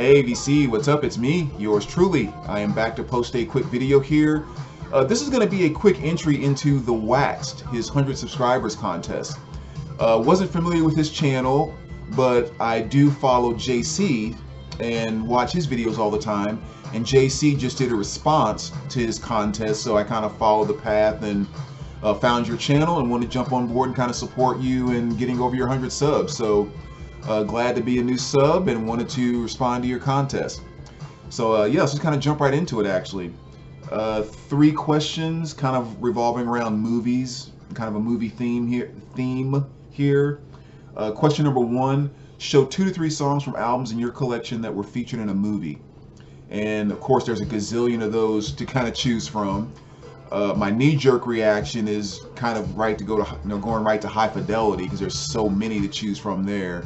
Hey VC, what's up? It's me, yours truly. I am back to post a quick video here. This is going to be a quick entry into the Waxed, his 100 subscribers contest. Wasn't familiar with his channel, but I do follow JC and watch his videos all the time. And JC just did a response to his contest, so I kind of followed the path and found your channel and wanted to jump on board and kind of support you in getting over your 100 subs. So glad to be a new sub and wanted to respond to your contest. So yeah, let's just kind of jump right into it actually. 3 questions kind of revolving around movies, kind of a movie theme here. Question number 1, show 2 to 3 songs from albums in your collection that were featured in a movie. And of course there's a gazillion of those to kind of choose from. My knee-jerk reaction is kind of right to go to, going right to High Fidelity because there's so many to choose from there.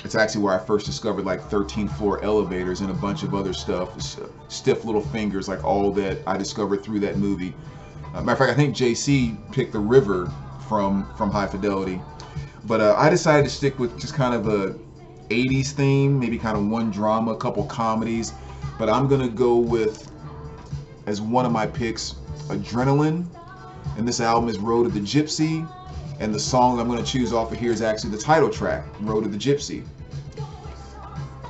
It's actually where I first discovered like 13th Floor Elevators and a bunch of other stuff. Stiff Little Fingers, like all that I discovered through that movie. Matter of fact, I think JC picked The River from High Fidelity. But I decided to stick with just kind of a 80s theme, maybe kind of one drama, a couple comedies. But I'm gonna go with, as one of my picks, Adrenaline. And this album is Road of the Gypsy. And the song I'm going to choose off of here is actually the title track, Road of the Gypsy.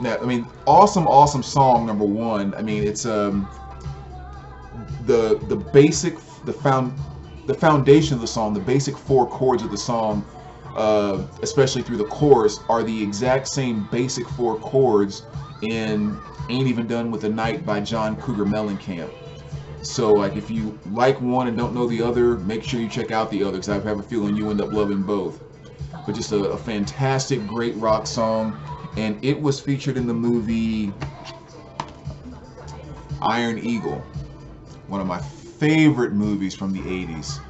Now, I mean, awesome song, number one. I mean, it's the foundation of the song, the basic 4 chords of the song, especially through the chorus, are the exact same basic 4 chords in Ain't Even Done with the Night by John Cougar Mellencamp. So like if you like one and don't know the other, make sure you check out the other because I have a feeling you end up loving both. But just a fantastic, great rock song, and it was featured in the movie Iron Eagle, one of my favorite movies from the 80s.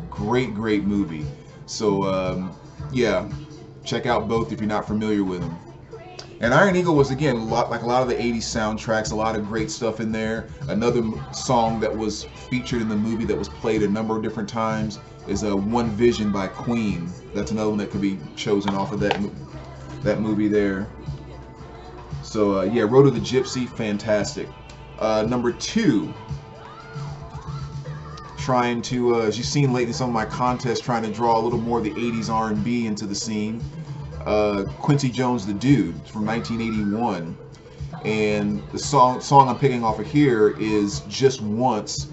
Great movie. So yeah, check out both if you're not familiar with them. And Iron Eagle was, again, like a lot of the 80s soundtracks, a lot of great stuff in there. Another song that was featured in the movie that was played a number of different times is One Vision by Queen. That's another one that could be chosen off of that movie there. So yeah, Road of the Gypsy, fantastic. Number 2, trying to, as you've seen lately in some of my contests, trying to draw a little more of the 80s R&B into the scene. Quincy Jones' The Dude from 1981, and the song I'm picking off of here is Just Once,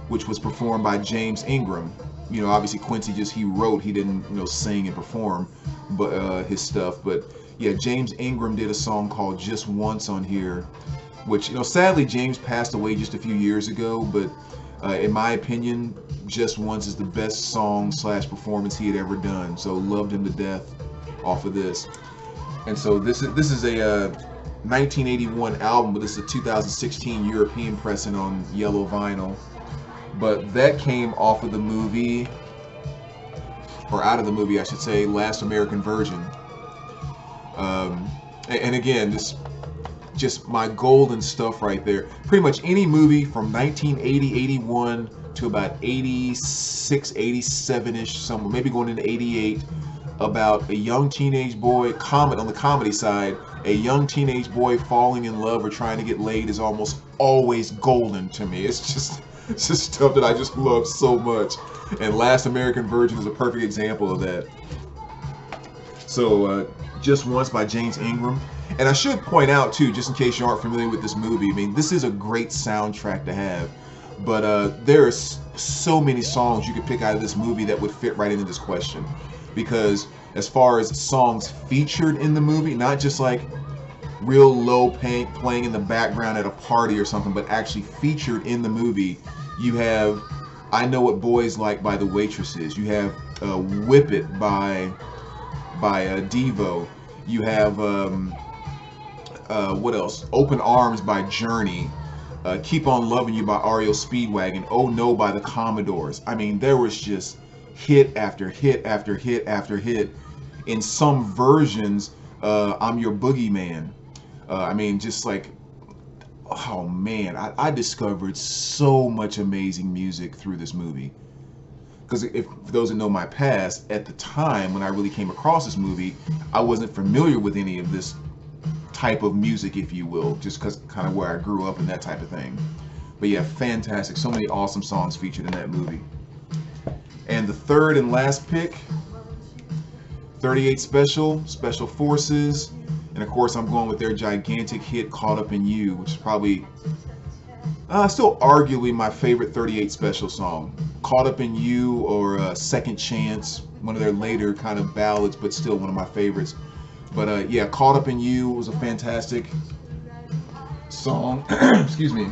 which was performed by James Ingram. You know, obviously Quincy he wrote, he didn't sing and perform but his stuff. But yeah, James Ingram did a song called Just Once on here, which sadly James passed away just a few years ago, but in my opinion, Just Once is the best song / performance he had ever done. So loved him to death off of this. And so this is a 1981 album, but this is a 2016 European pressing on yellow vinyl. But that came off of the movie, or out of the movie I should say, Last American Virgin. And again, this just my golden stuff right there. Pretty much any movie from 1980, 81 to about 86, 87-ish, somewhere, maybe going into 88, about a young teenage boy, on the comedy side, a young teenage boy falling in love or trying to get laid is almost always golden to me. It's just stuff that I just love so much. And Last American Virgin is a perfect example of that. So Just Once by James Ingram. And I should point out too, just in case you aren't familiar with this movie, I mean, this is a great soundtrack to have. But there's so many songs you could pick out of this movie that would fit right into this question. Because as far as songs featured in the movie, not just like real low playing in the background at a party or something, but actually featured in the movie, you have I Know What Boys Like by the Waitresses. You have Whip It by Devo. You have what else? Open Arms by Journey. Keep on Loving You by REO Speedwagon. Oh No by the Commodores. I mean, there was just hit after hit after hit after hit. In some versions, I'm Your Boogeyman. I mean, just like, oh man, I discovered so much amazing music through this movie. Because for those that know my past, at the time when I really came across this movie, I wasn't familiar with any of this type of music, if you will, just because kind of where I grew up and that type of thing. But yeah, fantastic. So many awesome songs featured in that movie. And the third and last pick, 38 Special, Special Forces. And of course, I'm going with their gigantic hit, Caught Up in You, which is probably still arguably my favorite 38 Special song. Caught Up in You or Second Chance, one of their later kind of ballads, but still one of my favorites. But yeah, Caught Up in You was a fantastic song. Excuse me.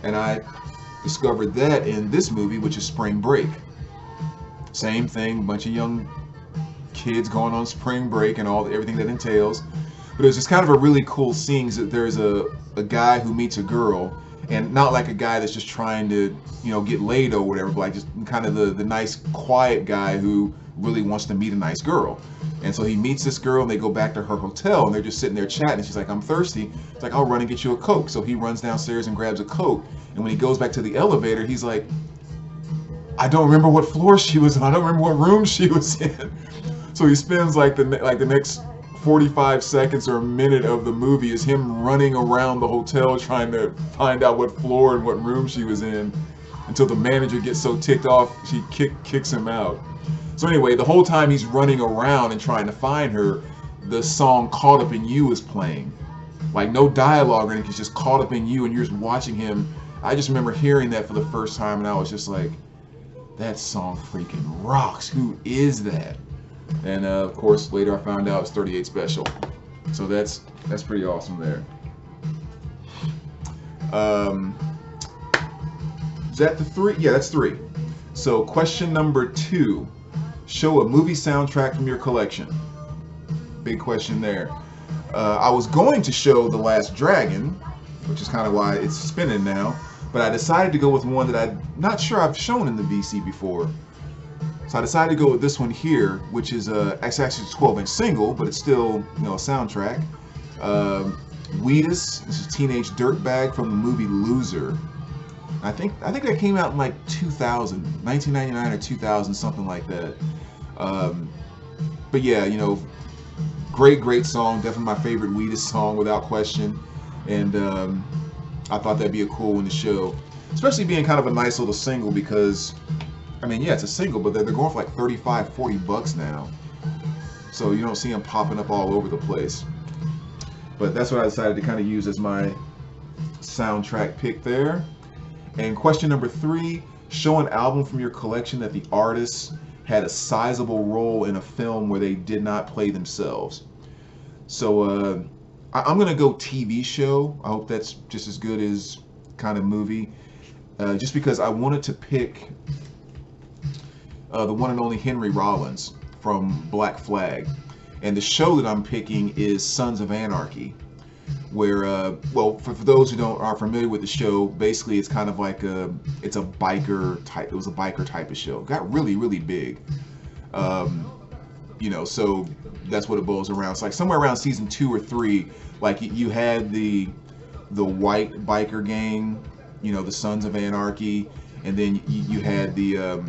And I discovered that in this movie, which is Spring Break. Same thing, a bunch of young kids going on spring break and everything that entails. But it was just kind of a really cool scene that there's a guy who meets a girl, and not like a guy that's just trying to, you know, get laid or whatever, but like just kind of the nice, quiet guy who really wants to meet a nice girl. And so he meets this girl, and they go back to her hotel, and they're just sitting there chatting. And she's like, "I'm thirsty." It's like, "I'll run and get you a Coke." So he runs downstairs and grabs a Coke. And when he goes back to the elevator, he's like, "I don't remember what floor she was on. I don't remember what room she was in." So he spends like the next 45 seconds or a minute of the movie is him running around the hotel trying to find out what floor and what room she was in, until the manager gets so ticked off she kicks him out. So anyway, the whole time he's running around and trying to find her, the song Caught Up in You is playing. Like no dialogue or anything, it's just Caught Up in You, and you're just watching him. I just remember hearing that for the first time, and I was just like, that song freaking rocks. Who is that? And of course, later I found out it's 38 Special. So that's pretty awesome there. Is that the three? Yeah, that's three. So question number 2. Show a movie soundtrack from your collection. Big question there. I was going to show The Last Dragon, which is kind of why it's spinning now, but I decided to go with one that I'm not sure I've shown in the VC before. So I decided to go with this one here, which is actually a 12-inch single, but it's still, you know, a soundtrack. Wheatus, this is Teenage Dirtbag from the movie Loser. I think that came out in like 2000, 1999 or 2000, something like that. But yeah, you know, great song, definitely my favorite Wheatus song without question. And I thought that'd be a cool one to show, especially being kind of a nice little single, because I mean, yeah, it's a single, but they're going for like 35, 40 bucks now. So you don't see them popping up all over the place. But that's what I decided to kind of use as my soundtrack pick there. And question number 3, show an album from your collection that the artist had a sizable role in a film where they did not play themselves. So I'm gonna go TV show. I hope that's just as good as kind of movie. Just because I wanted to pick the one and only Henry Rollins from Black Flag. And the show that I'm picking is Sons of Anarchy, where, well, for those who aren't familiar with the show, basically it's kind of like it's a biker type. It was a biker type of show. It got really, really big. You know, so that's what it boils around. It's like somewhere around season 2 or 3, like you had the white biker gang, you know, the Sons of Anarchy, and then you had the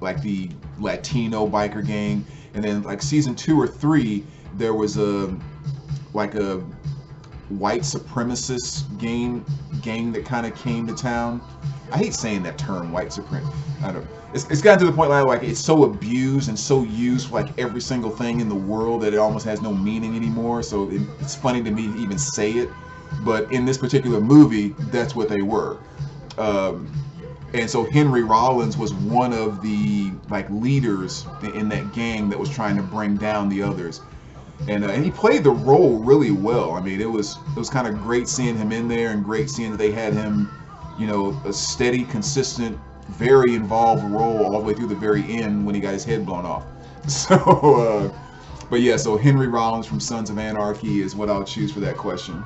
like the Latino biker gang, and then like season 2 or 3 there was like a white supremacist gang that kind of came to town. I hate saying that term, white supremacist. I don't know. It's gotten to the point like it's so abused and so used for like every single thing in the world that it almost has no meaning anymore. So it's funny to me to even say it. But in this particular movie, that's what they were. And so Henry Rollins was one of the like leaders in that gang that was trying to bring down the others. And he played the role really well. I mean, it was kind of great seeing him in there, and great seeing that they had him, you know, a steady, consistent, very involved role all the way through the very end when he got his head blown off. So, but yeah, so Henry Rollins from Sons of Anarchy is what I'll choose for that question.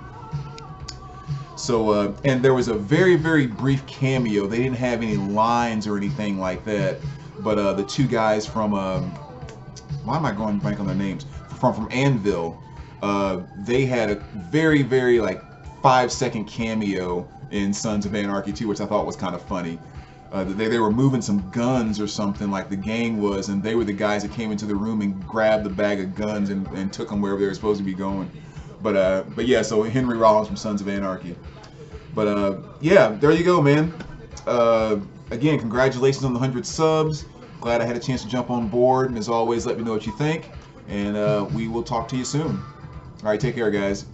So, and there was a very, very brief cameo. They didn't have any lines or anything like that, but the two guys from, why am I going blank on their names? From Anvil, they had a very, very like 5-second cameo in Sons of Anarchy 2, which I thought was kind of funny. They were moving some guns or something, like the gang was, and they were the guys that came into the room and grabbed the bag of guns and took them wherever they were supposed to be going. But yeah, so Henry Rollins from Sons of Anarchy. But yeah, there you go, man. Again, congratulations on the 100 subs. Glad I had a chance to jump on board. And as always, let me know what you think. And we will talk to you soon. All right, take care, guys.